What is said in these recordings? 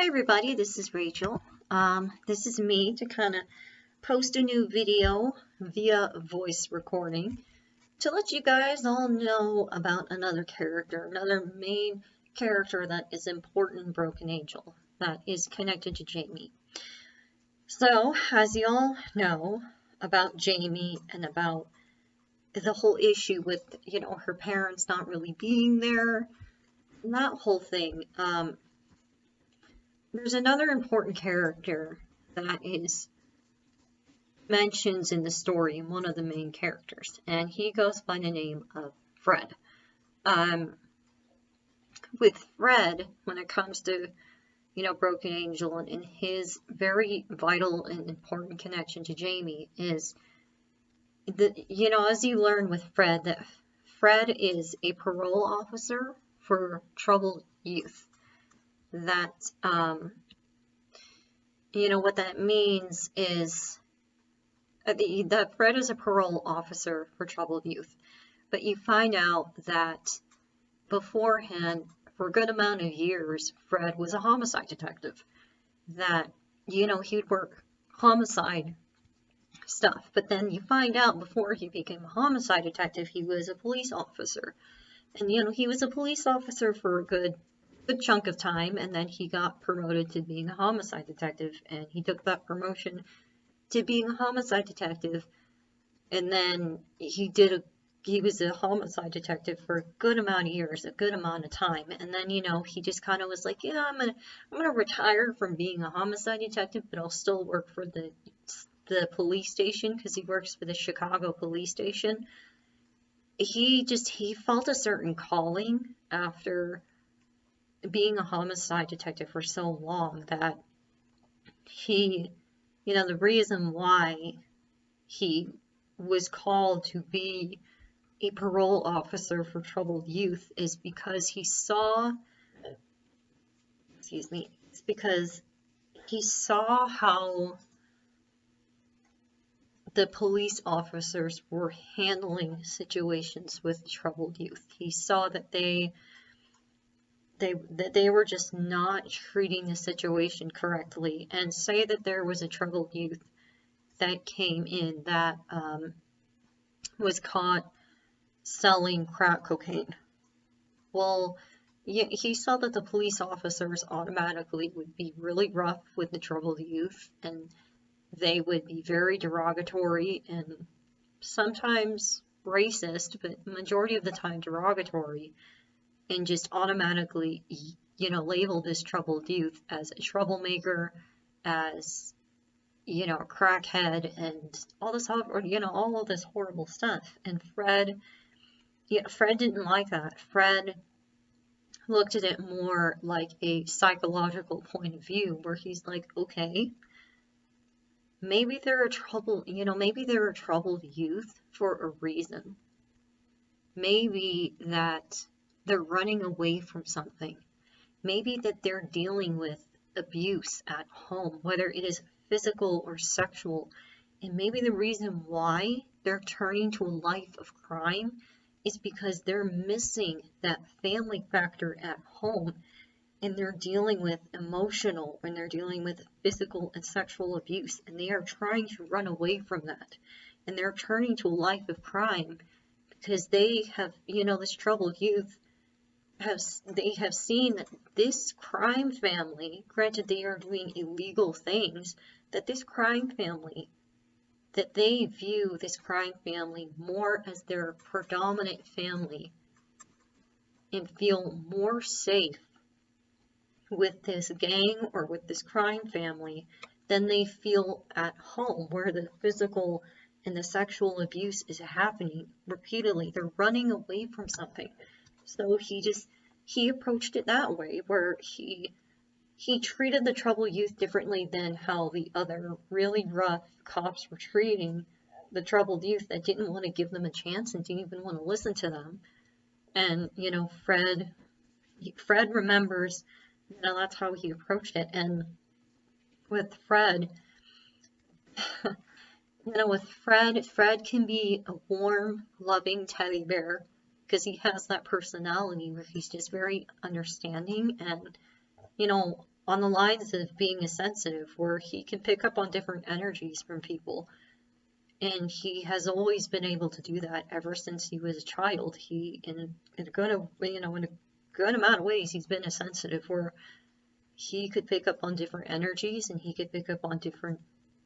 Hi everybody, this is Rachel. This is me to kind of post a new video via voice recording to let you guys all know about another character, another main character that is important in Broken Angel that is connected to Jamie. So, as you all know about Jamie and about the whole issue with, her parents not really being there, and that whole thing, there's another important character that is mentioned in the story, one of the main characters, and he goes by the name of Fred. With Fred, when it comes to, Broken Angel and his very vital and important connection to Jamie is, as you learn with Fred, that Fred is a parole officer for troubled youth. That, what that means is that Fred is a parole officer for troubled youth. But you find out that beforehand, for a good amount of years, Fred was a homicide detective. That, he would work homicide stuff. But then you find out before he became a homicide detective, he was a police officer. And, he was a police officer for a good chunk of time, and then he got promoted to being a homicide detective, and he took that promotion to being a homicide detective, and then he was a homicide detective for a good amount of years, a good amount of time, and then he just kind of was like, yeah, I'm gonna retire from being a homicide detective, but I'll still work for the police station, because he works for the Chicago police station. He felt a certain calling after being a homicide detective for so long that the reason why he was called to be a parole officer for troubled youth is because he saw, it's because he saw how the police officers were handling situations with troubled youth. He saw that they were just not treating the situation correctly, and say that there was a troubled youth that came in that was caught selling crack cocaine. Well, he saw that the police officers automatically would be really rough with the troubled youth, and they would be very derogatory and sometimes racist, but majority of the time derogatory, and just automatically, label this troubled youth as a troublemaker, as, a crackhead, and all this, all of this horrible stuff. And Fred didn't like that. Fred looked at it more like a psychological point of view, where he's like, okay, maybe they're a troubled youth for a reason. Maybe that they're running away from something. Maybe that they're dealing with abuse at home, whether it is physical or sexual. And maybe the reason why they're turning to a life of crime is because they're missing that family factor at home, and they're dealing with emotional, and they're dealing with physical and sexual abuse, and they are trying to run away from that. And they're turning to a life of crime because they have, this troubled youth have seen that this crime family, granted they are doing illegal things, that they view this crime family more as their predominant family, and feel more safe with this gang or with this crime family than they feel at home, where the physical and the sexual abuse is happening repeatedly. They're running away from something. So he approached it that way, where he treated the troubled youth differently than how the other really rough cops were treating the troubled youth that didn't want to give them a chance and didn't even want to listen to them. And, Fred remembers, that's how he approached it. And with Fred, Fred can be a warm, loving teddy bear, because he has that personality where he's just very understanding and, on the lines of being a sensitive, where he can pick up on different energies from people. And he has always been able to do that ever since he was a child. He, in a good, in a good amount of ways, he's been a sensitive, where he could pick up on different energies, and he could pick up on different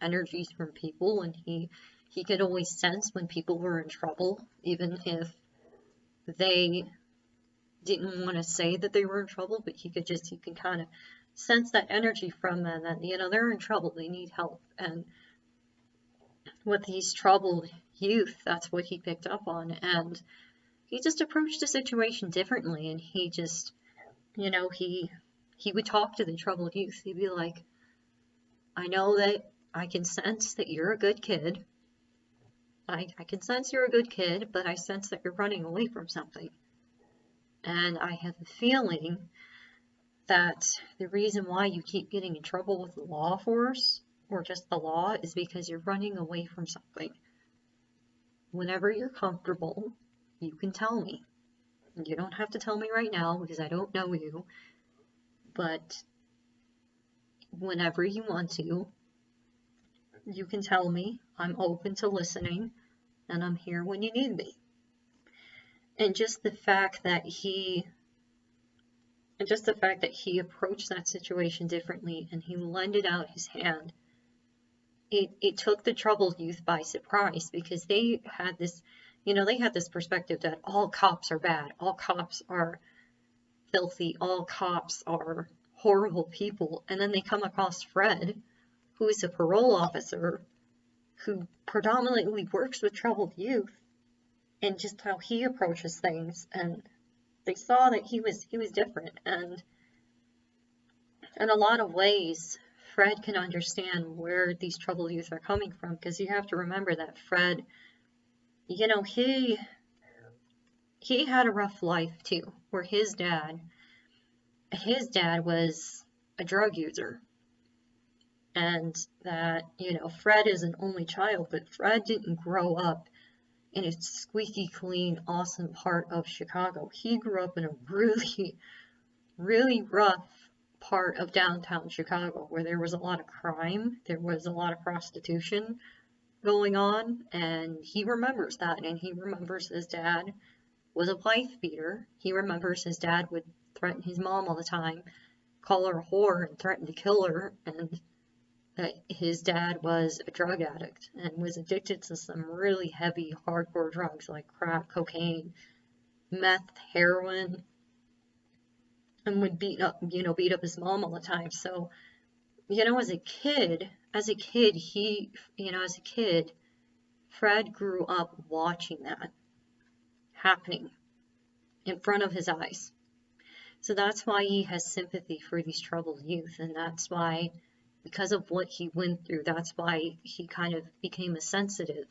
energies from people, and he could always sense when people were in trouble, even if they didn't want to say that they were in trouble, but he can kind of sense that energy from them, that, they're in trouble, they need help. And with these troubled youth, that's what he picked up on, and he just approached the situation differently. And he just, he would talk to the troubled youth. He'd be like, I know that I can sense that you're a good kid. I can sense you're a good kid, but I sense that you're running away from something. And I have a feeling that the reason why you keep getting in trouble with the law force, or just the law, is because you're running away from something. Whenever you're comfortable, you can tell me. You don't have to tell me right now because I don't know you, but whenever you want to, you can tell me. I'm open to listening, and I'm here when you need me. And just the fact that he approached that situation differently, and he lended out his hand, it took the troubled youth by surprise, because they had this, perspective that all cops are bad, all cops are filthy, all cops are horrible people. And then they come across Fred, who is a parole officer, who predominantly works with troubled youth, and just how he approaches things. And they saw that he was different. And in a lot of ways, Fred can understand where these troubled youth are coming from, because you have to remember that Fred, he had a rough life too, where his dad was a drug user. And that, Fred is an only child, but Fred didn't grow up in a squeaky clean, awesome part of Chicago. He grew up in a really, really rough part of downtown Chicago, where there was a lot of crime, there was a lot of prostitution going on, and he remembers that. And he remembers his dad was a wife beater. He remembers his dad would threaten his mom all the time, call her a whore, and threaten to kill her, and that his dad was a drug addict and was addicted to some really heavy, hardcore drugs like crack, cocaine, meth, heroin, and would beat up his mom all the time. So, as a kid, Fred grew up watching that happening in front of his eyes. So that's why he has sympathy for these troubled youth, and that's why, because of what he went through, that's why he kind of became a sensitive,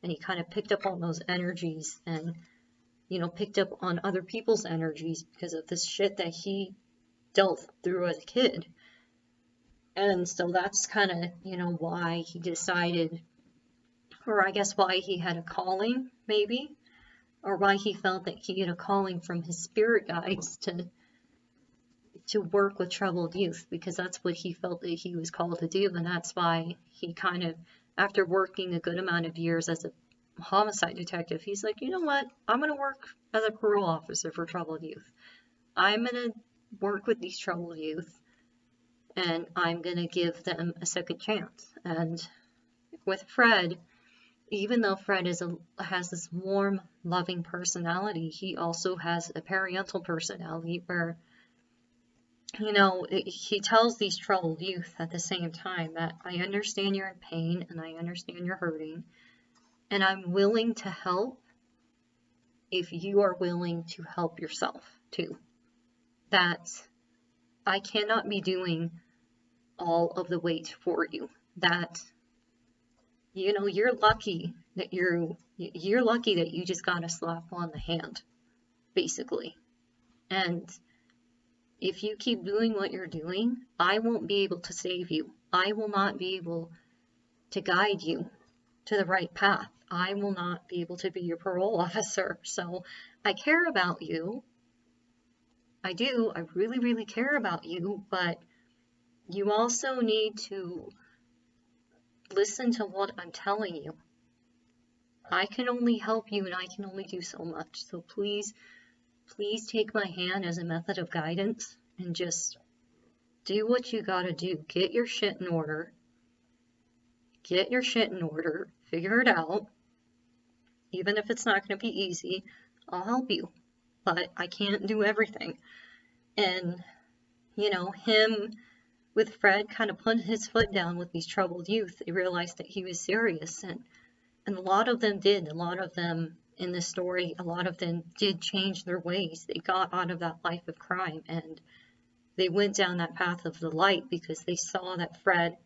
and he kind of picked up on those energies, and picked up on other people's energies because of this shit that he dealt through as a kid. And so that's kind of, why he decided, or I guess why he had a calling, maybe, or why he felt that he had a calling from his spirit guides to work with troubled youth, because that's what he felt that he was called to do. And that's why he kind of, after working a good amount of years as a homicide detective, he's like, you know what, I'm going to work as a parole officer for troubled youth. I'm going to work with these troubled youth, and I'm going to give them a second chance. And with Fred, even though Fred has this warm, loving personality, he also has a parental personality where, he tells these troubled youth at the same time that I understand you're in pain, and I understand you're hurting, and I'm willing to help if you are willing to help yourself too. That I cannot be doing all of the weight for you. That, you're lucky that you're lucky that you just got a slap on the hand, basically. And if you keep doing what you're doing, I won't be able to save you. I will not be able to guide you to the right path. I will not be able to be your parole officer. So I care about you. I do. I really, really care about you, but you also need to listen to what I'm telling you. I can only help you and I can only do so much. So please, please take my hand as a method of guidance and just do what you gotta do. Get your shit in order. Get your shit in order. Figure it out. Even if it's not gonna be easy, I'll help you. But I can't do everything. And, you know, him with Fred kind of put his foot down with these troubled youth. They realized that he was serious, and a lot of them did. A lot of them in the story, a lot of them did change their ways. They got out of that life of crime, and they went down that path of the light because they saw that Fred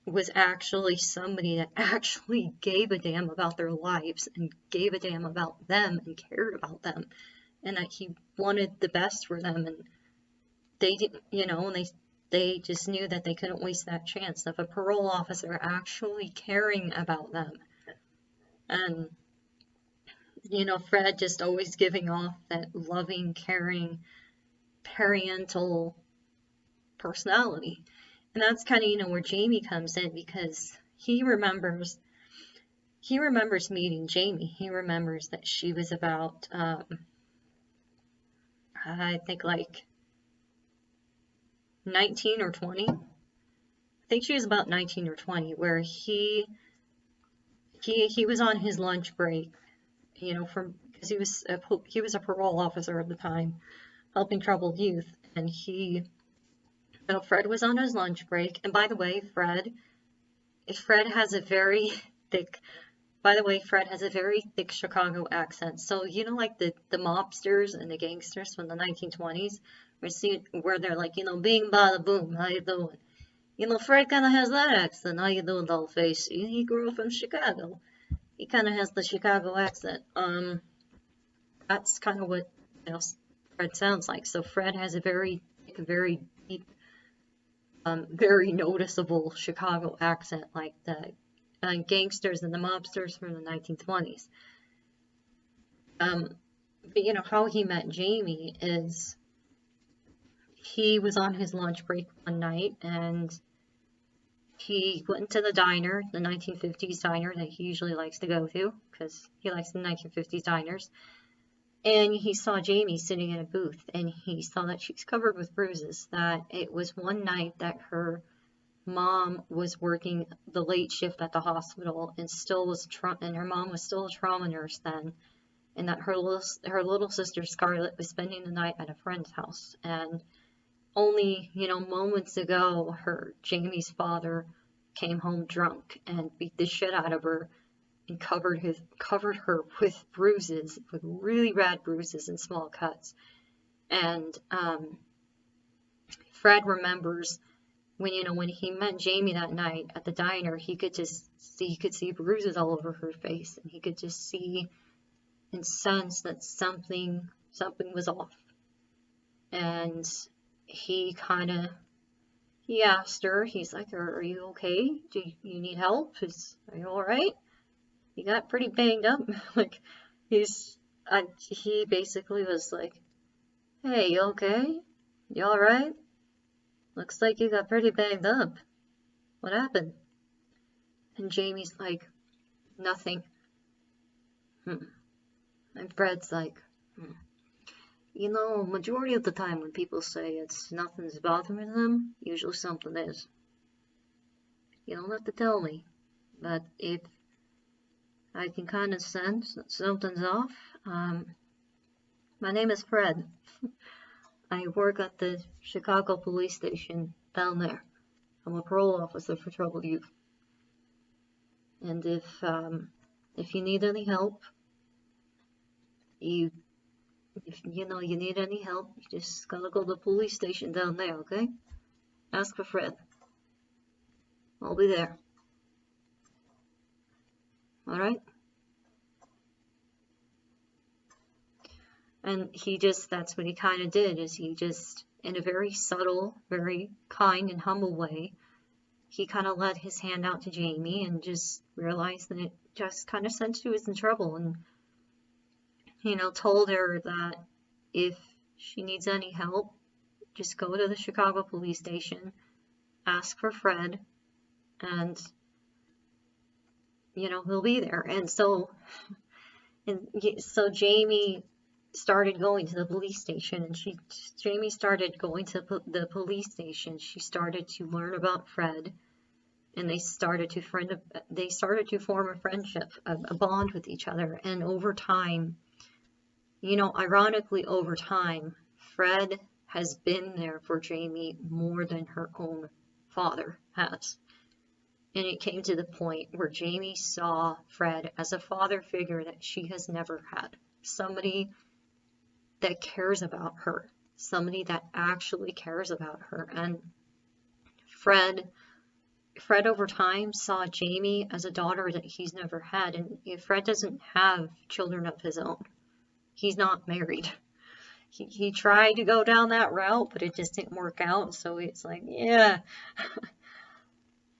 was actually somebody that actually gave a damn about their lives and gave a damn about them and cared about them, and that he wanted the best for them. And they didn't, you know, and they just knew that they couldn't waste that chance of a parole officer actually caring about them. And, you know, Fred just always giving off that loving, caring, parental personality. And that's kind of, you know, where Jamie comes in, because he remembers meeting Jamie. He remembers that she was about, I think like 19 or 20. I think she was about 19 or 20, where he was on his lunch break, you know, because he was a parole officer at the time, helping troubled youth, and Fred was on his lunch break. And by the way, Fred has a very thick Chicago accent. So, you know, like the mobsters and the gangsters from the 1920s, where they're like, you know, bing, bada, boom, how you doing? You know, Fred kind of has that accent. How you doing, doll face? He grew up in Chicago. He kind of has the Chicago accent. That's kind of what, you know, Fred sounds like. So Fred has a very deep, very noticeable Chicago accent, like the gangsters and the mobsters from the 1920s. But you know, how he met Jamie is he was on his lunch break one night, and he went to the diner, the 1950s diner that he usually likes to go to, because he likes the 1950s diners. And he saw Jamie sitting in a booth, and he saw that she's covered with bruises, that it was one night that her mom was working the late shift at the hospital, and her mom was still a trauma nurse then, and that her little sister Scarlett was spending the night at a friend's house. And only, you know, moments ago, Jamie's father came home drunk and beat the shit out of her and covered her with bruises, with really bad bruises and small cuts. And Fred remembers when he met Jamie that night at the diner, he could see bruises all over her face, and he could just see and sense that something was off. And he asked her, he's like, are you okay? Do you need help? Are you all right? He got pretty banged up. Like, he basically was like, hey, you okay? You all right? Looks like you got pretty banged up. What happened? And Jamie's like, nothing. And Fred's like, You know, majority of the time when people say nothing's bothering them, usually something is. You don't have to tell me, but if I can kind of sense that something's off, my name is Fred. I work at the Chicago police station down there. I'm a parole officer for troubled youth. And if you need any help, if you need any help, you just gotta go to the police station down there, okay? Ask for Fred. I'll be there. Alright? And that's what he kind of did, is he just, in a very subtle, very kind and humble way, he kind of let his hand out to Jamie and just realized that it just kind of sensed she was in trouble, and told her that if she needs any help, just go to the Chicago police station. ask for Fred, and, you know, he'll be there. And so Jamie started going to the police station, and Jamie started going to the police station. She started to learn about Fred, and they started to form a friendship, a bond with each other. And over time, you know, ironically, over time, Fred has been there for Jamie more than her own father has. And it came to the point where Jamie saw Fred as a father figure that she has never had. Somebody that cares about her. Somebody that actually cares about her. And Fred over time saw Jamie as a daughter that he's never had. And Fred doesn't have children of his own. He's not married. He tried to go down that route, but it just didn't work out. So it's like, yeah.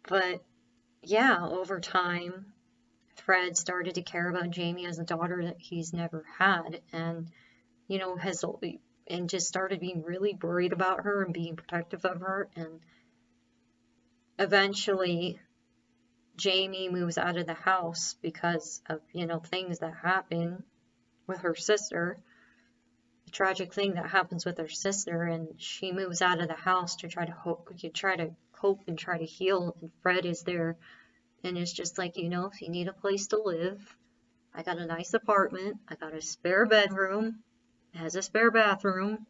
But yeah, over time, Fred started to care about Jamie as a daughter that he's never had, and, you know, just started being really worried about her and being protective of her. And eventually, Jamie moves out of the house because of, you know, things that happen with her sister. A tragic thing that happens with her sister, and she moves out of the house to try to cope and try to heal. And Fred is there, and it's just like, you know, if you need a place to live, I got a nice apartment, I got a spare bedroom, it has a spare bathroom,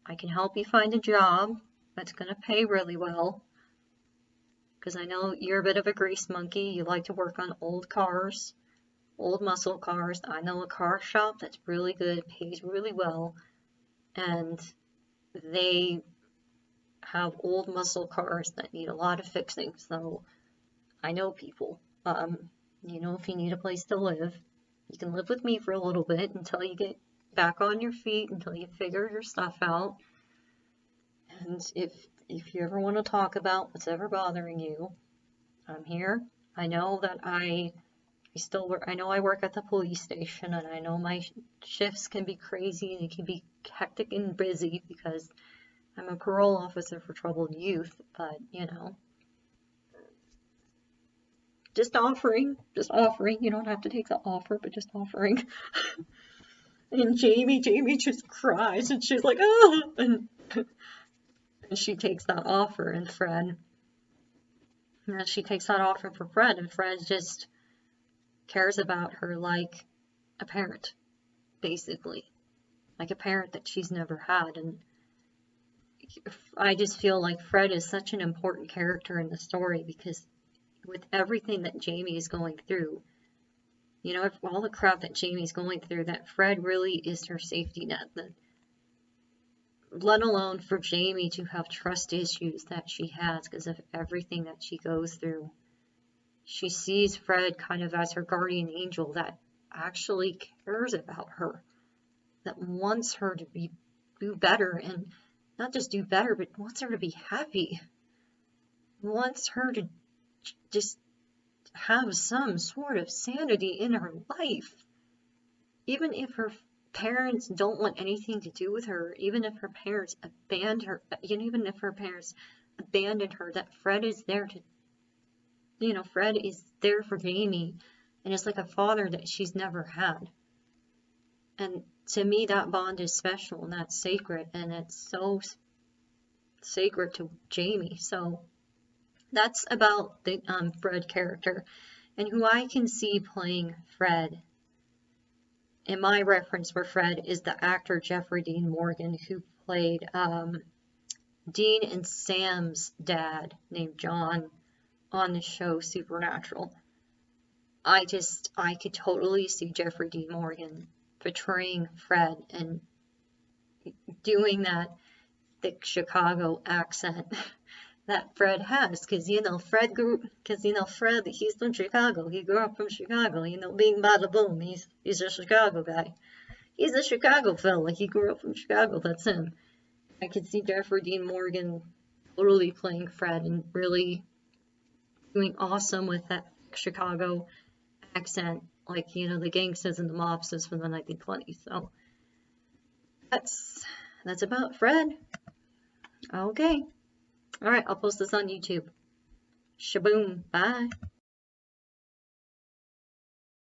I can help you find a job that's going to pay really well, because I know you're a bit of a grease monkey, you like to work on old cars, old muscle cars. I know a car shop that's really good, pays really well, and they have old muscle cars that need a lot of fixing. So I know people. You know, if you need a place to live, you can live with me for a little bit until you get back on your feet, until you figure your stuff out. And if you ever want to talk about what's ever bothering you, I'm here. I know that I still work. I know I work at the police station, and I know my shifts can be crazy and it can be hectic and busy because I'm a parole officer for troubled youth, but, you know, just offering, you don't have to take the offer, but just offering. And Jamie just cries, and she's like, oh, and she takes that offer, and she takes that offer for Fred, and Fred just cares about her like a parent, basically, like a parent that she's never had. And I just feel like Fred is such an important character in the story, because with everything that Jamie is going through, you know, all the crap that Jamie's going through, that Fred really is her safety net. Let alone for Jamie to have trust issues that she has because of everything that she goes through. She sees Fred kind of as her guardian angel that actually cares about her, that wants her to do better, and not just do better, but wants her to be happy, wants her to just have some sort of sanity in her life. Even if her parents don't want anything to do with her, even if her parents abandoned her, that Fred is there to, you know, Fred is there for Jamie, and it's like a father that she's never had. And to me, that bond is special, and that's sacred, and it's so sacred to Jamie. So that's about the Fred character, and who I can see playing Fred. And my reference for Fred is the actor Jeffery Dean Morgan, who played Dean and Sam's dad, named John, on the show Supernatural. I could totally see Jeffery Dean Morgan portraying Fred and doing that thick Chicago accent that Fred has, because, you know, Fred, he's from Chicago. He grew up from Chicago, you know, being bada boom. He's a Chicago guy. He's a Chicago fella. He grew up from Chicago. That's him. I could see Jeffrey Dean Morgan totally playing Fred and really doing awesome with that Chicago accent, like, you know, the gangsters and the mobsters from the 1920s. So that's about Fred. Okay. All right, I'll post this on YouTube. Shaboom. Bye.